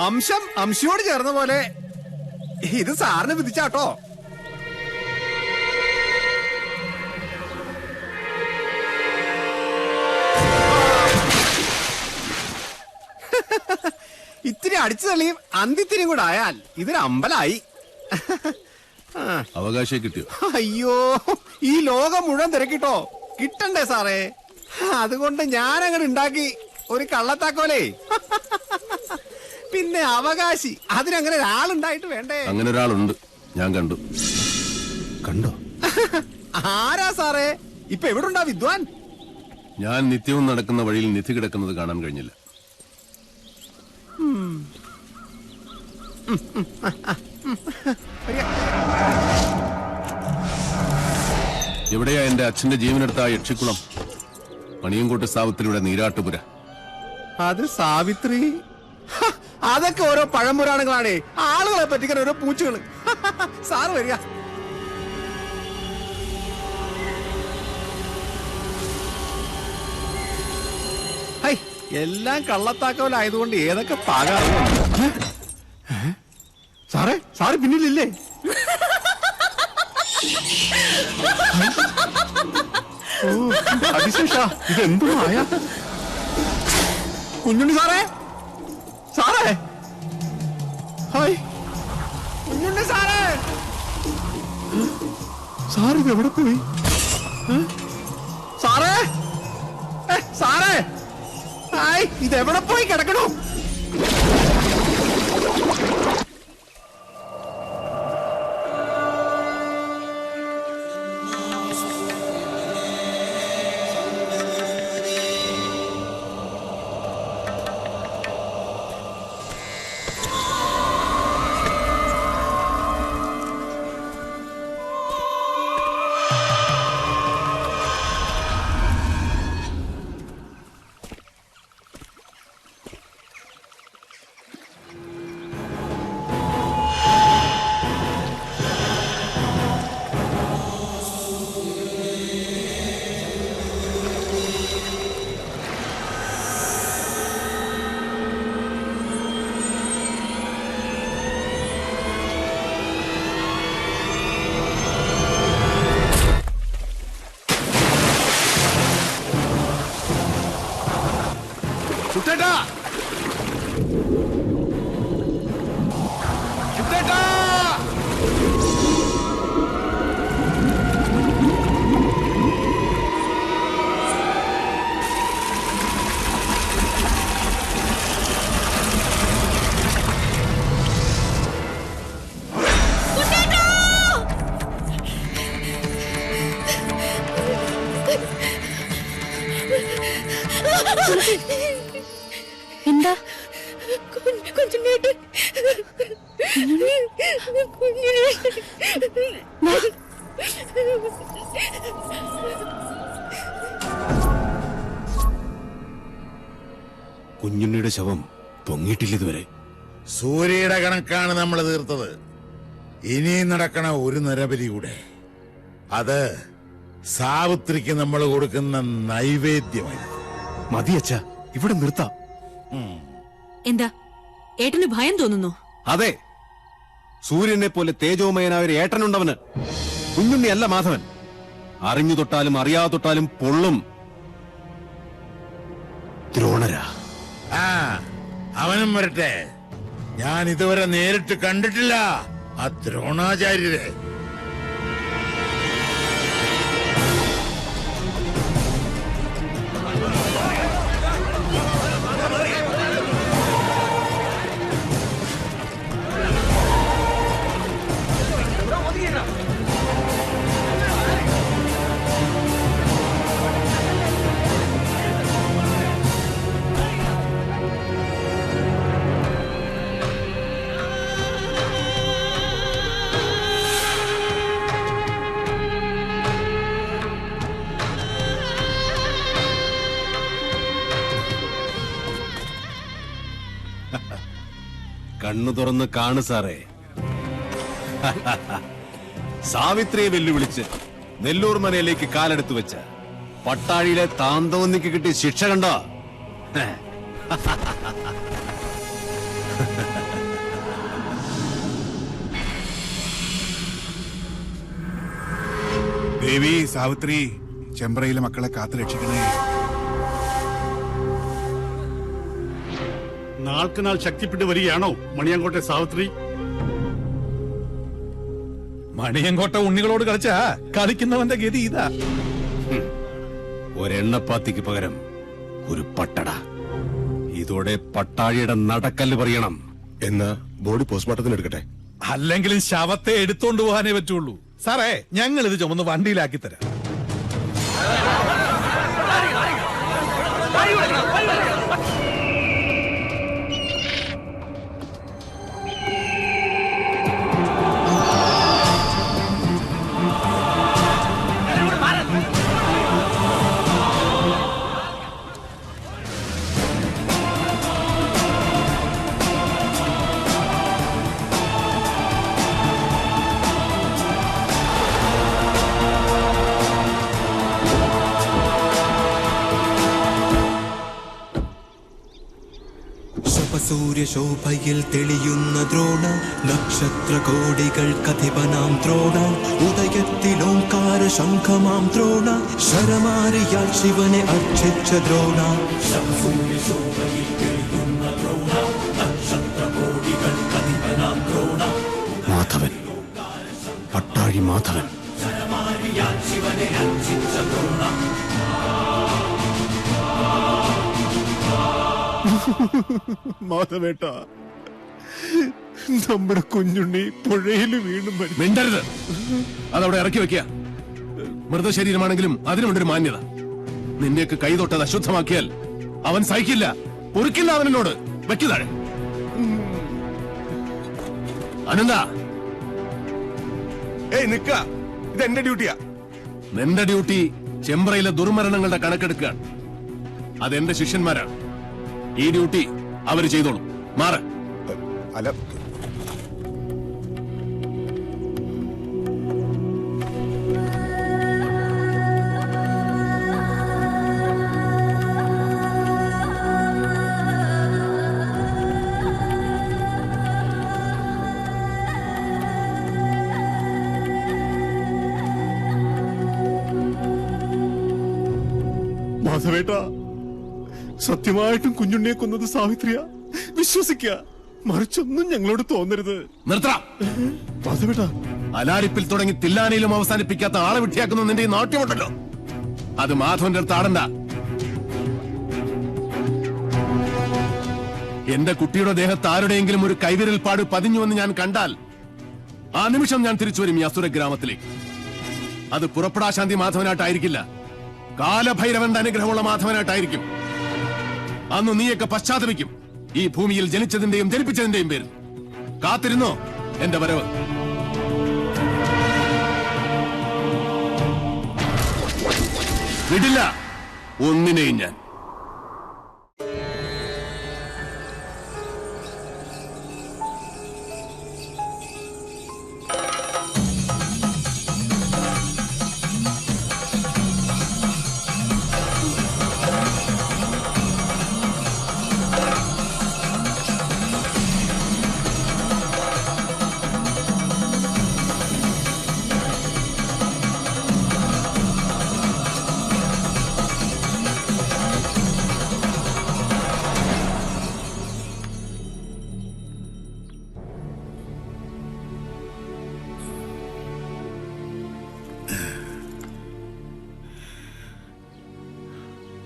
അംശം അംശയോട് ചേർന്ന പോലെ ഇത് സാറിന് വിധിച്ചാട്ടോ. ഇത്തിരി അടിച്ചു തള്ളിയും അന്തിത്തിരിയും കൂടെ ആയാൽ ഇതൊരു അമ്പലായി. അവകാശം കിട്ടിയോ? അയ്യോ, ഈ ലോകം മുഴുവൻ തിരക്കിട്ടോ, കിട്ടണ്ടേ സാറേ? അതുകൊണ്ട് ഞാനങ്ങനെ ഉണ്ടാക്കി ഒരു കള്ളത്താക്കോലേ. പിന്നെ അവകാശി, അതിനങ്ങനെ ഒരാളുണ്ടായിട്ട് വേണ്ടേ? അങ്ങനെ ഒരാളുണ്ട്, ഞാൻ കണ്ടു. കണ്ടോ? ആരാ സാറേ? ഇപ്പൊ എവിടുണ്ടാ വിദ്വാൻ? ഞാൻ നിത്യവും നടക്കുന്ന വഴിയിൽ നിധി കിടക്കുന്നത് കാണാൻ കഴിഞ്ഞില്ല. എവിടെയാ എന്റെ അച്ഛന്റെ ജീവനെടുത്ത ആ യക്ഷിക്കുളം? പണിയൻകോട്ട് സാവിത്രിയുടെ നീരാട്ടുപുര. അത് സാവിത്രി? അതൊക്കെ ഓരോ പഴംപുരാണങ്ങളാണേ, ആളുകളെ പറ്റിക്കാൻ ഓരോ പൂച്ചകള്. സാറ് വരിക. എല്ലാം കള്ളത്താക്കോലായതുകൊണ്ട് ഏതൊക്കെ പാകാറുണ്ട്. സാറേ, സാറ് പിന്നിലില്ലേ? ഓ അതിശേഷ, ഇതെന്തോ ആയ? കുഞ്ഞുണ്ണി സാറേ, സാറേ, ഹായ് കുഞ്ഞുണ്ണി സാറേ. സാറിത് എവിടെ പോയി? സാറേ, സാറേ, ഹായ്, ഇതെവിടെ പോയി കിടക്കണോ? ചുട്ടേട്ടാ, ചുട്ടേട്ടാ. എന്താ? കുഞ്ഞുണ്ണിയുടെ ശവം പൊങ്ങിയിട്ടില്ല ഇതുവരെ. സൂര്യയുടെ കണക്കാണ് നമ്മൾ തീർത്തത്. ഇനിയും നടക്കണ ഒരു നരബലി കൂടെ. അത് സാവിത്രിക്ക് നമ്മൾ കൊടുക്കുന്ന നൈവേദ്യമായി. മതിയച്ച, ഇവിടെ നിർത്താം. എന്താ ഏട്ടന് ഭയം തോന്നുന്നു? അതെ, സൂര്യനെ പോലെ തേജോമയനായ ഒരു ഏട്ടനുണ്ടവന്. കുഞ്ഞുണ്ണി അല്ല മാധവൻ. അറിഞ്ഞു തൊട്ടാലും അറിയാതെ തൊട്ടാലും പൊള്ളും. ദ്രോണരാ. അവനും വരട്ടെ. ഞാൻ ഇതുവരെ നേരിട്ട് കണ്ടിട്ടില്ല ആ ദ്രോണാചാര്യരെ. കണ്ണു തുറന്ന് കാണു സാറേ. സാവിത്രിയെ വെല്ലുവിളിച്ച് നെല്ലൂർ മനയിലേക്ക് കാലെടുത്തു വെച്ച പട്ടാഴിയിലെ താന്തോന്നിക്ക് കിട്ടിയ ശിക്ഷ കണ്ടോ? ദേവി സാവിത്രി ചെമ്പ്രയിലെ മക്കളെ കാത്തു രക്ഷിക്കണേ. നാൾക്ക് നാൾ ശക്തിപ്പെട്ട് വരികയാണോ മണിയങ്കോട്ടെ സാവിത്രി? മണിയങ്കോട്ട ഉണ്ണികളോട് കളിച്ചാ കളിക്കുന്നവന്റെ ഗതി ഇതാ. ഒരെണ്ണപ്പാത്തിക്ക് പകരം ഒരു പട്ടട. ഇതോടെ പട്ടാഴിയുടെ നടക്കല്ല് പറയണം. എന്നാ ബോഡി പോസ്റ്റ്മോർട്ടത്തിന് എടുക്കട്ടെ? അല്ലെങ്കിലും ശവത്തെ എടുത്തോണ്ട് പോകാനേ പറ്റുള്ളൂ. സാറേ, ഞങ്ങൾ ഇത് ചുമന്ന് വണ്ടിയിലാക്കി തരാം. സൂര്യശോഭയിൽ തെളിയുന്ന ദ്രോണ, നക്ഷത്രകോടികൾ കഥിപനാം ദ്രോണ, ഉദയത്തിലോംകാര ശംഖമാം ദ്രോണ, ശരമാരിയാൽ ശിവനെ അർച്ചിച്ച ദ്രോണ. സൂര്യശോഭയിൽ തെളിയുന്ന ദ്രോണ, നക്ഷത്രകോടികൾ കഥിപനാം ദ്രോണ, മാധവൻ, പട്ടാഴി മാധവൻ. ശരമാരിയാൽ ശിവനെ അർച്ചിച്ച ദ്രോണ. മാധവേട്ട, നമ്മുടെ കുഞ്ഞുണ്ണി പുഴയിൽ വീണ്ടും മിണ്ടരുത്. അതവിടെ ഇറക്കി വെക്കുക. മൃതശരീരമാണെങ്കിലും അതിനുണ്ടൊരു മാന്യത. നിന്റെയൊക്കെ കൈ തൊട്ടത് അശുദ്ധമാക്കിയാൽ അവൻ സഹിക്കില്ല, പൊറുക്കില്ല. അവനോട് വെക്കുതാഴെ. അനന്ത, ഏയ് നിക്ക, ഇത് എന്റെ ഡ്യൂട്ടിയാ. നിന്റെ ഡ്യൂട്ടി ചെമ്പ്രയിലെ ദുർമരണങ്ങളുടെ കണക്കെടുക്കുകയാണ്. അതെന്റെ ശിഷ്യന്മാരാണ്. ഈ ഡ്യൂട്ടി അവര് ചെയ്തോളും. മാറ്. അല്ല, മാധവേട്ട, സത്യമായിട്ടും കുഞ്ഞുണ്ണിയെ കൊന്നത് സാവിത്രിയ. വിശ്വസിക്കുക, മറിച്ചൊന്നും ഞങ്ങളോട് തോന്നരുത്. നിർത്തണം. മാധവേട്ട, അലാരിപ്പിൽ തുടങ്ങി തില്ലാനയിലും അവസാനിപ്പിക്കാത്ത ആളെ വിട്ടിയാക്കുന്ന നിന്റെ ഈ നാട്യമുണ്ടല്ലോ, അത് മാധവന്റെ അടുത്ത് ആടണ്ട. എന്റെ കുട്ടിയുടെ ദേഹത്ത് ആരുടെയെങ്കിലും ഒരു കൈവിരൽ പാട് പതിഞ്ഞുവെന്ന് ഞാൻ കണ്ടാൽ ആ നിമിഷം ഞാൻ തിരിച്ചു വരും ഈ അസുര ഗ്രാമത്തിലേക്ക്. അത് പുറപ്പെടാശാന്തി മാധവനായിട്ടായിരിക്കില്ല, കാലഭൈരവന്റെ അനുഗ്രഹമുള്ള മാധവനായിട്ടായിരിക്കും. അന്ന് നീയൊക്കെ പശ്ചാത്തപിക്കും, ഈ ഭൂമിയിൽ ജനിച്ചതിന്റെയും ജനിപ്പിച്ചതിന്റെയും പേരിൽ. കാത്തിരുന്നോ എന്റെ വരവ്. വിടില്ല ഒന്നിനെയും ഞാൻ.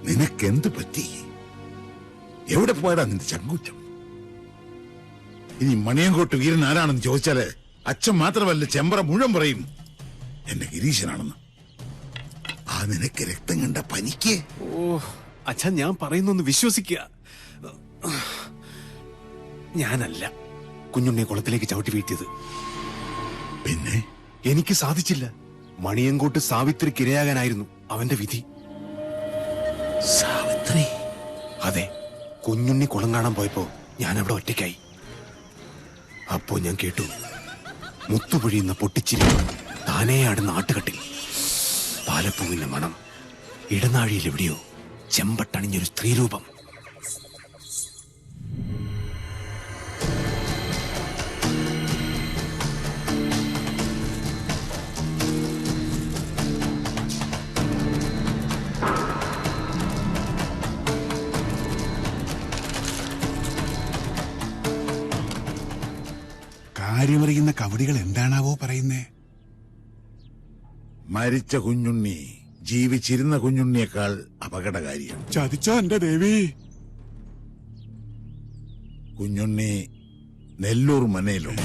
നിനക്കെന്ത് പറ്റി? എവിടെ പോയടാ നിന്റെ ചങ്കൂറ്റം? ഇനി മണിയങ്കോട്ട് വീരൻ ആരാണെന്ന് ചോദിച്ചാല് അച്ഛൻ മാത്രമല്ല, ചെമ്പ്ര മുഴുവൻ പറയും എന്നെ ഗിരീശനാണെന്ന്. ആ നിനക്ക് രക്തം കണ്ട പനിക്ക്. ഓ അച്ഛൻ, ഞാൻ പറയുന്നൊന്ന് വിശ്വസിക്കുക. ഞാനല്ല കുഞ്ഞുണ്ണിയെ കുളത്തിലേക്ക് ചവിട്ടി വീഴ്ത്തിയത്. പിന്നെ എനിക്ക് സാധിച്ചില്ല. മണിയങ്കോട്ട് സാവിത്രിക്ക് ഇരയാകാനായിരുന്നു അവന്റെ വിധി. സാവിത്രി? അതെ, കുഞ്ഞുണ്ണി കുളം കാണാൻ പോയപ്പോ ഞാൻ അവിടെ ഒറ്റയ്ക്കായി. അപ്പോ ഞാൻ കേട്ടു മുത്തുപൊഴിയുന്ന പൊട്ടിച്ചിരി, താനേയാടുന്ന ആട്ടുകട്ടിൽ പാലപ്പൂവിന്റെ മണം, ഇടനാഴിയിൽ എവിടെയോ ചെമ്പട്ടണിഞ്ഞൊരു സ്ത്രീരൂപം. കാര്യമറിയുന്ന കവടികൾ എന്താണാവോ പറയുന്നേ? മരിച്ച കുഞ്ഞുണ്ണി ജീവിച്ചിരുന്ന കുഞ്ഞുണ്ണിയേക്കാൾ അപകടകാരിയാണ്. ചതിച്ചോ എന്റെ ദേവി? കുഞ്ഞുണ്ണി നെല്ലൂർ മനയിലും.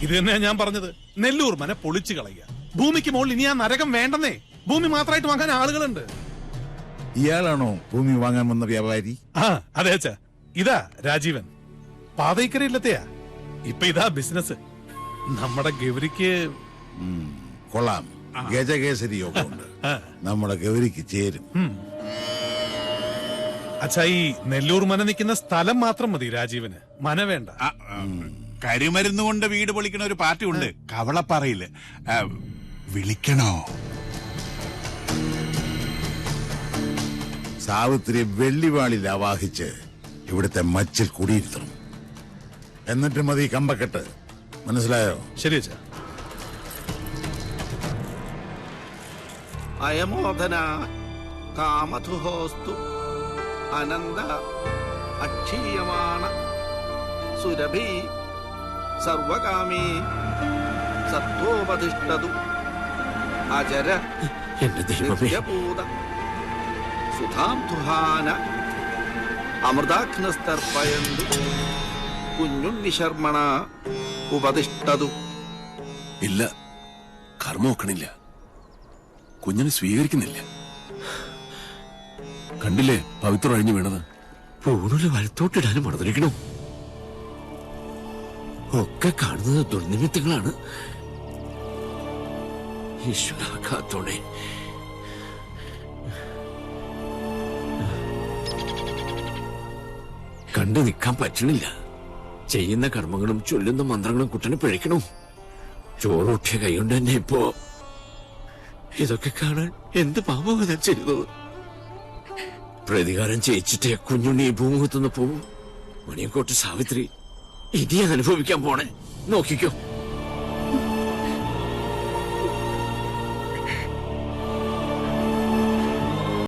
ഇത് തന്നെയാ ഞാൻ പറഞ്ഞത്. നെല്ലൂർ മന പൊളിച്ചു കളയുക. ഭൂമിക്ക് മുകളിൽ ഇനി ആ നരകം വേണ്ടെന്നേ. ഭൂമി മാത്രമായിട്ട് വാങ്ങാൻ ആളുകളുണ്ട്. ഇയാളാണോ ഭൂമി വാങ്ങാൻ വന്ന വ്യാപാരി? ആ അതെ അച്ഛാ. ഇതാ രാജീവൻ, പാതയ്ക്കരയില്ലത്തെയാ. ഇപ്പൊ ഇതാ ബിസിനസ്. നമ്മുടെ ഗൗരിക്ക് കൊള്ളാം. ഗജകേസരി യോഗമുണ്ട്. നമ്മുടെ ഗൗരിക്ക് ചേരും. അച്ഛാ, ഈ നെല്ലൂർ മന നിൽക്കുന്ന സ്ഥലം മാത്രം മതി രാജീവന്. മന വേണ്ട. കരിമരുന്ന് കൊണ്ട് വീട് പൊളിക്കണ ഒരു പാർട്ടി ഉണ്ട് കവളപ്പാറയില്. വിളിക്കണോ? സാവിത്രി വെള്ളിവാളിൽ ആവാഹിച്ച് ഇവിടുത്തെ മച്ചിൽ കുടിയിരുത്തണം. എന്നിട്ട് മതി കമ്പക്കെട്ട്. മനസ്സിലായോ? ശരി അച്ഛാ. അയമോധന കാമധുഹോസ്തു അനന്ത അക്ഷീയമാണ സുരഭി സർവകാമീ സത്വോപതിഷ്ഠതു അജര നിത്യപൂത സുധാംതുഹാന അമൃതാഗ്നസ്തർപ്പയന്തു കുഞ്ഞുണ്ണി ശർമ്മണ ഉപതിഷ്ഠതു. ഇല്ല, കർമ്മ നോക്കണില്ല. കുഞ്ഞിനെ സ്വീകരിക്കുന്നില്ല. കണ്ടില്ലേ പവിത്രം അഴിഞ്ഞു വീണത്? പൂണൂല് വലത്തോട്ടിടാനും മറന്നിരിക്കണോ? ഒക്കെ കാണുന്നത് ദുർനിമിത്തങ്ങളാണ്. ഈശ്വര കാത്തോടെ. കണ്ടു നിൽക്കാൻ പറ്റണില്ല. ചെയ്യുന്ന കർമ്മങ്ങളും ചൊല്ലുന്ന മന്ത്രങ്ങളും കുട്ടനെ പിഴയ്ക്കണു. ചോറൂട്ടിയ കൈകൊണ്ട് തന്നെ ഇപ്പോ ഇതൊക്കെ കാണാൻ എന്ത് പാപമാണ് ഞാൻ ചെയ്തത്? പ്രതികാരം ചെയ്യിച്ചിട്ടേ കുഞ്ഞുണ്ണി ഈ ഭൂമുഖത്തുനിന്ന് പോവും. മണിയങ്കോട്ട് സാവിത്രി ഇനി അനുഭവിക്കാൻ പോണേ. നോക്കിക്കോ.